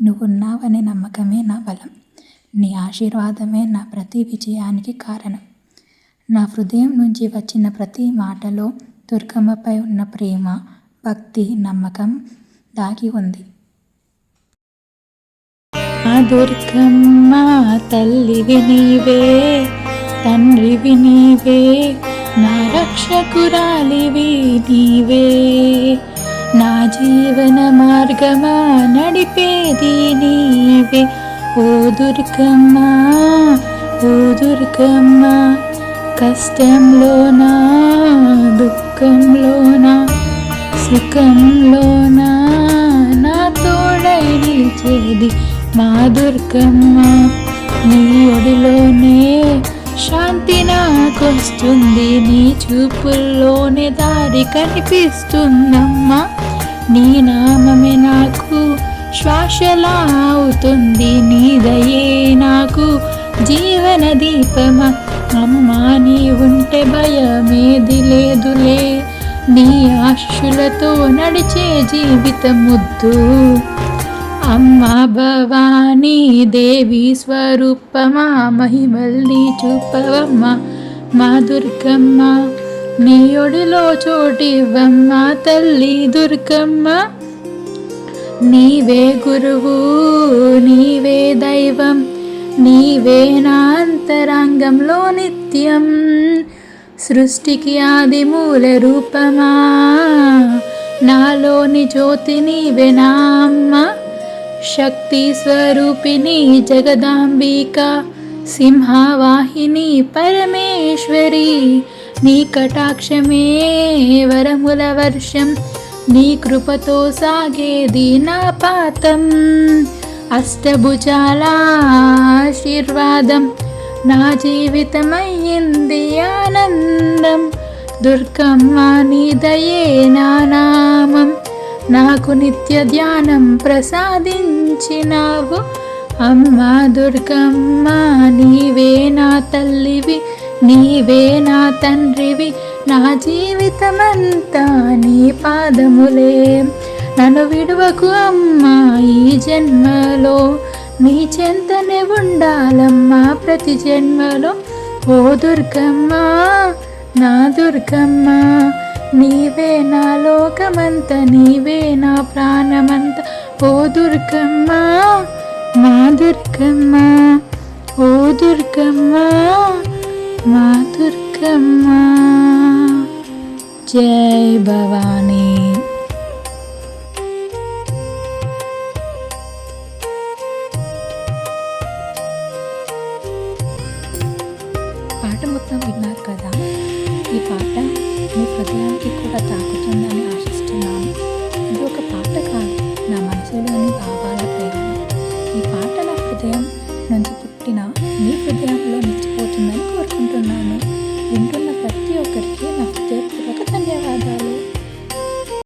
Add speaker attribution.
Speaker 1: నువ్వున్నావనే నమ్మకమే నా బలం. నీ ఆశీర్వాదమే నా ప్రతి విజయానికి కారణం. నా హృదయం నుంచి వచ్చిన ప్రతి మాటలో దుర్గమ్మపై ఉన్న ప్రేమ, భక్తి, నమ్మకం దాగి ఉంది. ఆ దుర్గమ్మ తల్లివి నీవే, తండ్రివి నీవే, నా రక్షకురాలివి నీవే. నా జీవన మార్గమా నడిపేది నీవే. ఓ దుర్గమ్మ, ఓ దుర్గమ్మ, కష్టంలోనా, దుఃఖంలోనా, సుఖంలోనా నా తోడై నిలిచేది మా దుర్గమ్మ. నీ ఒడిలోనే శాంతి నాకొస్తుంది, నీ చూపుల్లోనే దారి కనిపిస్తుందమ్మా. నీ నామమే నాకు శ్వాసలా అవుతుంది, నీ దయే నాకు జీవన దీపమా. అమ్మా నీ ఉంటే భయమేది లేదులే, నీ ఆశీస్సులతో నడిచే జీవితం ముద్దు. అమ్మా భవానీ దేవి స్వరూపమా, మహిమల్ని చూపవమ్మా మా దుర్గమ్మ. నీ ఒడిలో చోటివ్వమ్మా తల్లి దుర్గమ్మ. నీవే గురువు, నీవే దైవం, నీవే నా అంతరంగంలో నిత్యం. సృష్టికి ఆది మూల రూపమా, నాలోని జ్యోతి నీవే నా అమ్మ. శక్తి స్వరూపిణి జగదాంబిక, సింహవాహిని పరమేశ్వరి. నీ కటాక్షమే వరముల వర్షం, నీ కృపతో సాగేది నా పాతం. అష్టభుజాల ఆశీర్వాదం నా జీవితమయ్యింది ఆనందం. దుర్గమ్మ నీ దయే నా నామం, నాకు నిత్య ధ్యానం ప్రసాదించినావు. అమ్మా దుర్గమ్మ నీవే నా తల్లివి, నీవే నా తండ్రివి, నా జీవితమంతా నీ పాదములే. నన్ను విడువకు అమ్మా ఈ జన్మలో, నీ చెంతనే ఉండాలమ్మా ప్రతి జన్మలో. ఓ దుర్గమ్మ, నా దుర్గమ్మ, నీవే నా లోకమంత, నీవే నా ప్రాణమంత. ఓ దుర్గమ్మ, మా దుర్గమ్మ, ఓ దుర్గమ్మ, మా దుర్గమ్మ. జై భవానీ. పాట మొత్తం విన్నారు కదా. ఈ పాట మీ హృదయానికి కూడా తాకుతుందని ఆశిస్తున్నాను. ఇది ఒక పాట కాదు, నా మనసులోని భావం.